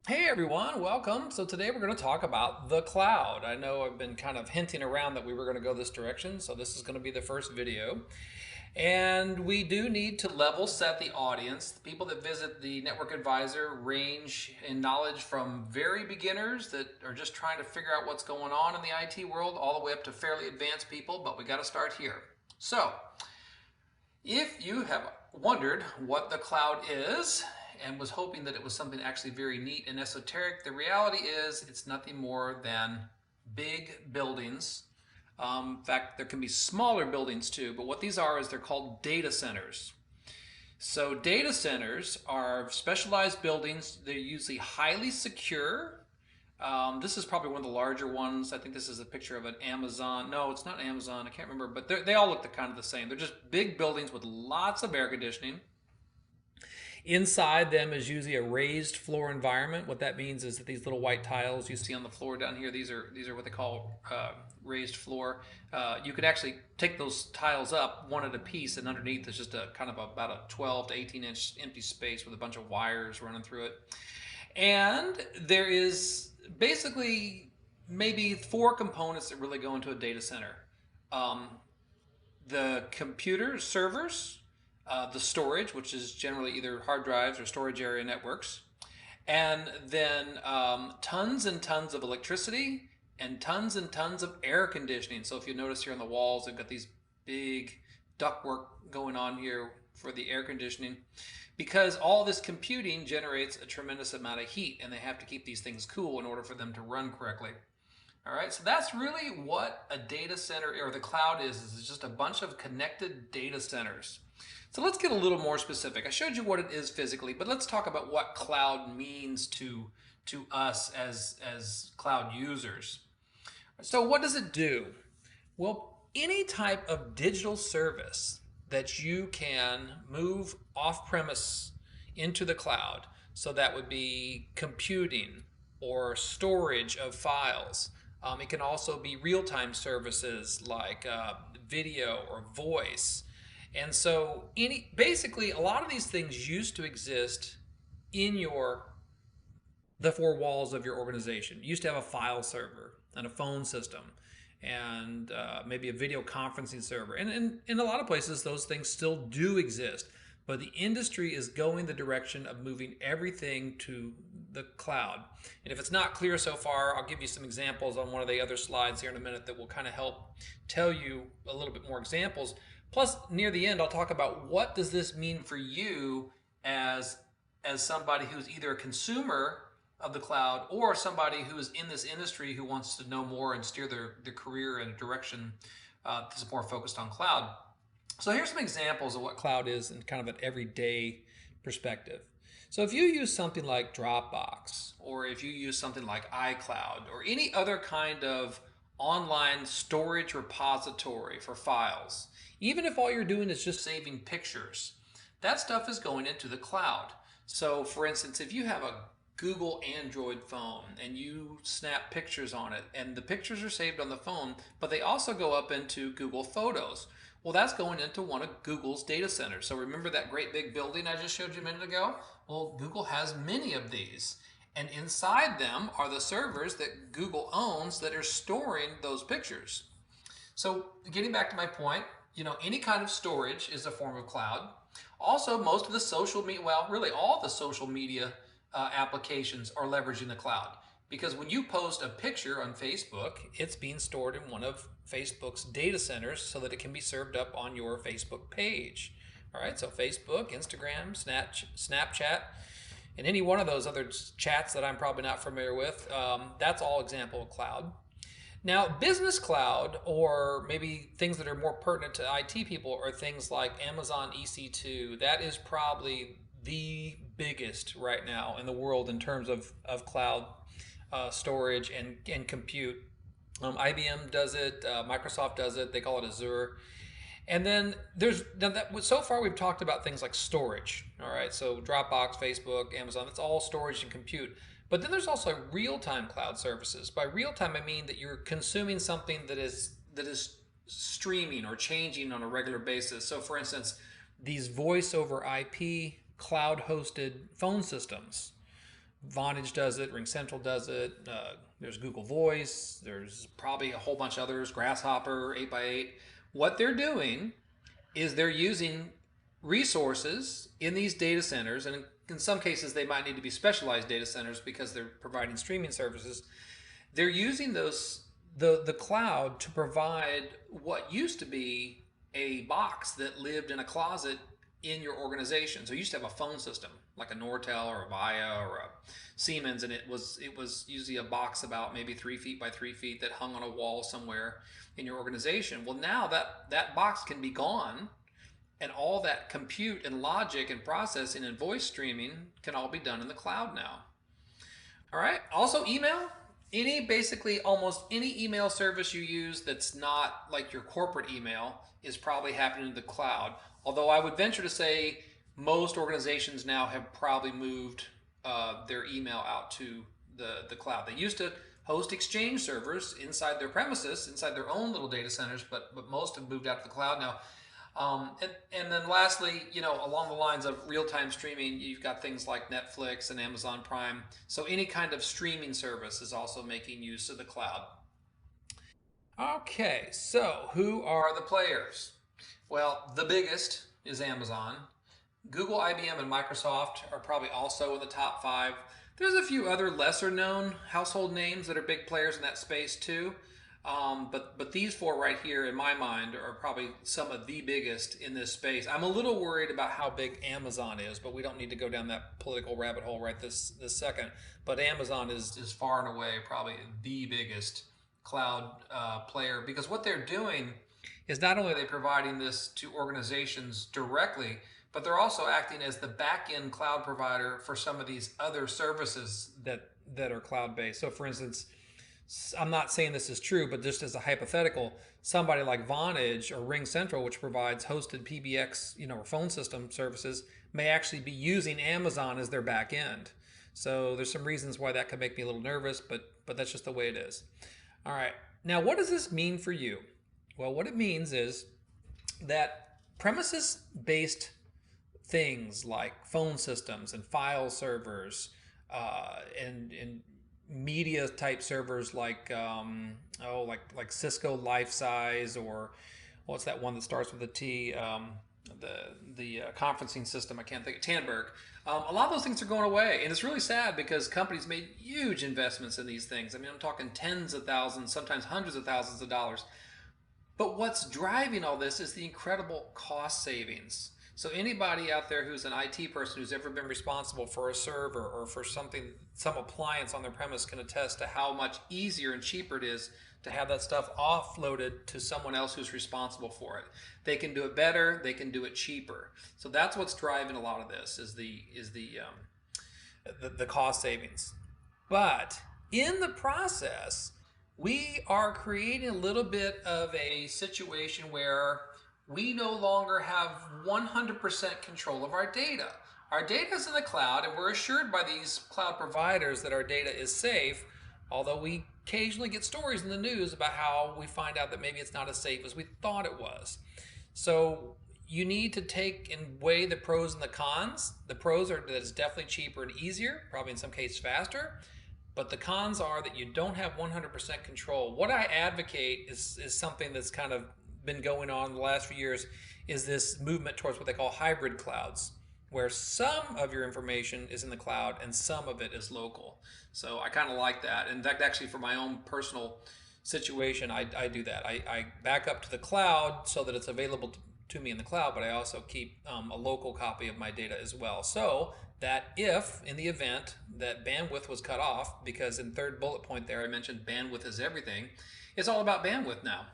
Hey everyone, welcome. So today we're going to talk about the cloud. I know I've been kind of hinting around that we were going to go this direction, so this is going to be the first video. And we do need to level set the audience. The people that visit the Network Advisor range in knowledge from very beginners that are just trying to figure out what's going on in the IT world, all the way up to fairly advanced people, but we got to start here. So, if you have wondered what the cloud is and was hoping that it was something actually very neat and esoteric, the reality is it's nothing more than big buildings. In fact, there can be smaller buildings too, but what these are is they're called data centers. So data centers are specialized buildings. They're usually highly secure. This is probably one of the larger ones. I think this is a picture of an Amazon. No, it's not Amazon. I can't remember, but they all look kind of the same. They're just big buildings with lots of air conditioning. Inside them is usually a raised floor environment. What that means is that these little white tiles you see on the floor down here, these are what they call raised floor. You could actually take those tiles up one at a piece, and underneath is just a kind of about a 12 to 18-inch empty space with a bunch of wires running through it. And there is basically maybe four components that really go into a data center. Um, the computer servers, the storage, which is generally either hard drives or storage area networks, and then tons and tons of electricity and tons of air conditioning. So if you notice here on the walls, they've got these big ductwork going on here for the air conditioning, because all this computing generates a tremendous amount of heat, and they have to keep these things cool in order for them to run correctly. All right, so that's really what a data center or the cloud is it's just a bunch of connected data centers. So let's get a little more specific. I showed you what it is physically, but let's talk about what cloud means to us as cloud users. So what does it do? Well, any type of digital service that you can move off premise into the cloud, so that would be computing or storage of files. It can also be real-time services like video or voice. And so basically a lot of these things used to exist in the four walls of your organization. You used to have a file server and a phone system and maybe a video conferencing server. And in a lot of places, those things still do exist. But the industry is going the direction of moving everything to the cloud. And if it's not clear so far, I'll give you some examples on one of the other slides here in a minute that will kind of help tell you a little bit more examples. Plus, near the end, I'll talk about what does this mean for you as somebody who's either a consumer of the cloud or somebody who is in this industry who wants to know more and steer their career in a direction that's more focused on cloud. So here's some examples of what cloud is in kind of an everyday perspective. So if you use something like Dropbox, or if you use something like iCloud, or any other kind of online storage repository for files, even if all you're doing is just saving pictures, that stuff is going into the cloud. So for instance, if you have a Google Android phone and you snap pictures on it, and the pictures are saved on the phone, but they also go up into Google Photos. Well, that's going into one of Google's data centers. So remember that great big building I just showed you a minute ago? Well, Google has many of these. And inside them are the servers that Google owns that are storing those pictures. So getting back to my point, any kind of storage is a form of cloud. Also, most of the social media, well, really all the social media applications are leveraging the cloud. Because when you post a picture on Facebook, it's being stored in one of Facebook's data centers so that it can be served up on your Facebook page. All right, so Facebook, Instagram, Snapchat, and any one of those other chats that I'm probably not familiar with, that's all example of cloud. Now, business cloud, or maybe things that are more pertinent to IT people, are things like Amazon EC2. That is probably the biggest right now in the world in terms of cloud storage and compute. IBM does it, Microsoft does it, they call it Azure. And then so far we've talked about things like storage, all right? So Dropbox, Facebook, Amazon, that's all storage and compute. But then there's also real-time cloud services. By real-time, I mean that you're consuming something that is streaming or changing on a regular basis. So for instance, these voice over IP cloud-hosted phone systems Vonage does it, RingCentral does it. There's Google Voice. There's probably a whole bunch of others. Grasshopper, 8x8. What they're doing is they're using resources in these data centers, and in some cases they might need to be specialized data centers because they're providing streaming services. They're using the cloud to provide what used to be a box that lived in a closet in your organization. So you used to have a phone system like a Nortel or a Avaya or a Siemens, and it was usually a box about maybe 3 feet by 3 feet that hung on a wall somewhere in your organization. Well, now that box can be gone, and all that compute and logic and processing and voice streaming can all be done in the cloud now. All right. Also, email. Basically almost any email service you use that's not like your corporate email is probably happening in the cloud. Although I would venture to say most organizations now have probably moved their email out to the cloud. They used to host Exchange servers inside their premises, inside their own little data centers, but most have moved out to the cloud now. And then lastly, along the lines of real-time streaming, you've got things like Netflix and Amazon Prime. So any kind of streaming service is also making use of the cloud. Okay, so who are the players? Well, the biggest is Amazon. Google, IBM, and Microsoft are probably also in the top 5. There's a few other lesser known household names that are big players in that space too. But these 4 right here, in my mind, are probably some of the biggest in this space. I'm a little worried about how big Amazon is, but we don't need to go down that political rabbit hole right this second. But Amazon is far and away probably the biggest cloud player, because what they're doing is not only are they providing this to organizations directly, but they're also acting as the back-end cloud provider for some of these other services that are cloud-based. So for instance, I'm not saying this is true, but just as a hypothetical, somebody like Vonage or RingCentral, which provides hosted PBX, or phone system services, may actually be using Amazon as their back end. So there's some reasons why that could make me a little nervous, but that's just the way it is. All right. Now, what does this mean for you? Well, what it means is that premises-based things like phone systems and file servers and media type servers like like Cisco Life Size, or what's that one that starts with a T, the conferencing system, I can't think of, Tandberg. A lot of those things are going away, and it's really sad because companies made huge investments in these things. I mean, I'm talking tens of thousands, sometimes hundreds of thousands of dollars. But what's driving all this is the incredible cost savings. So anybody out there who's an IT person who's ever been responsible for a server or for some appliance on their premise can attest to how much easier and cheaper it is to have that stuff offloaded to someone else who's responsible for it. They can do it better, they can do it cheaper. So that's what's driving a lot of this is the cost savings. But in the process, we are creating a little bit of a situation where we no longer have 100% control of our data. Our data is in the cloud, and we're assured by these cloud providers that our data is safe, although we occasionally get stories in the news about how we find out that maybe it's not as safe as we thought it was. So you need to take and weigh the pros and the cons. The pros are that it's definitely cheaper and easier, probably in some cases faster. But the cons are that you don't have 100% control. What I advocate is something that's kind of been going on the last few years, is this movement towards what they call hybrid clouds, where some of your information is in the cloud and some of it is local. So I kind of like that. In fact, actually for my own personal situation, I do that. I back up to the cloud so that it's available to me in the cloud, but I also keep a local copy of my data as well. So that if, in the event that bandwidth was cut off, because in third bullet point there I mentioned bandwidth is everything, it's all about bandwidth now.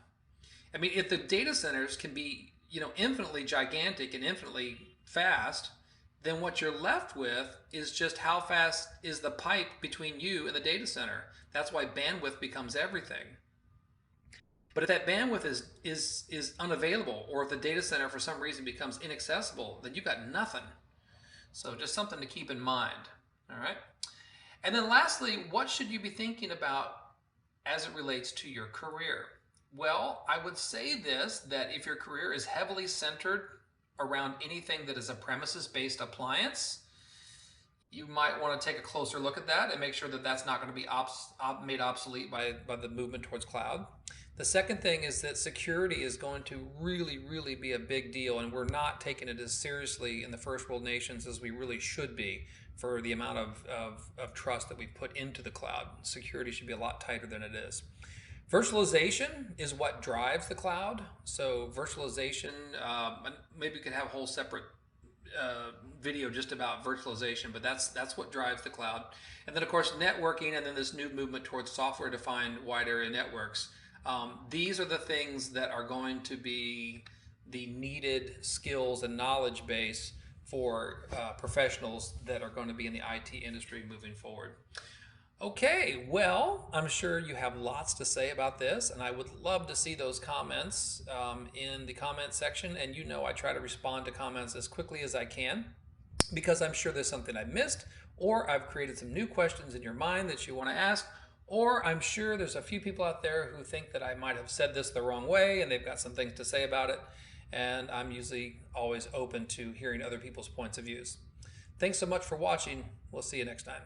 I mean, if the data centers can be, infinitely gigantic and infinitely fast, then what you're left with is just how fast is the pipe between you and the data center. That's why bandwidth becomes everything. But if that bandwidth is unavailable, or if the data center for some reason becomes inaccessible, then you've got nothing. So just something to keep in mind. All right. And then lastly, what should you be thinking about as it relates to your career? Well, I would say this, that if your career is heavily centered around anything that is a premises-based appliance, you might want to take a closer look at that and make sure that that's not going to be made obsolete by the movement towards cloud. The second thing is that security is going to really be a big deal, and we're not taking it as seriously in the first world nations as we really should be for the amount of trust that we've put into the cloud. Security should be a lot tighter than it is. Virtualization is what drives the cloud. So virtualization, maybe we could have a whole separate video just about virtualization, but that's what drives the cloud. And then of course networking, and then this new movement towards software-defined wide area networks. These are the things that are going to be the needed skills and knowledge base for professionals that are going to be in the IT industry moving forward. Okay, well, I'm sure you have lots to say about this, and I would love to see those comments in the comment section. And you know I try to respond to comments as quickly as I can, because I'm sure there's something I missed, or I've created some new questions in your mind that you want to ask, or I'm sure there's a few people out there who think that I might have said this the wrong way and they've got some things to say about it. And I'm usually always open to hearing other people's points of views. Thanks so much for watching. We'll see you next time.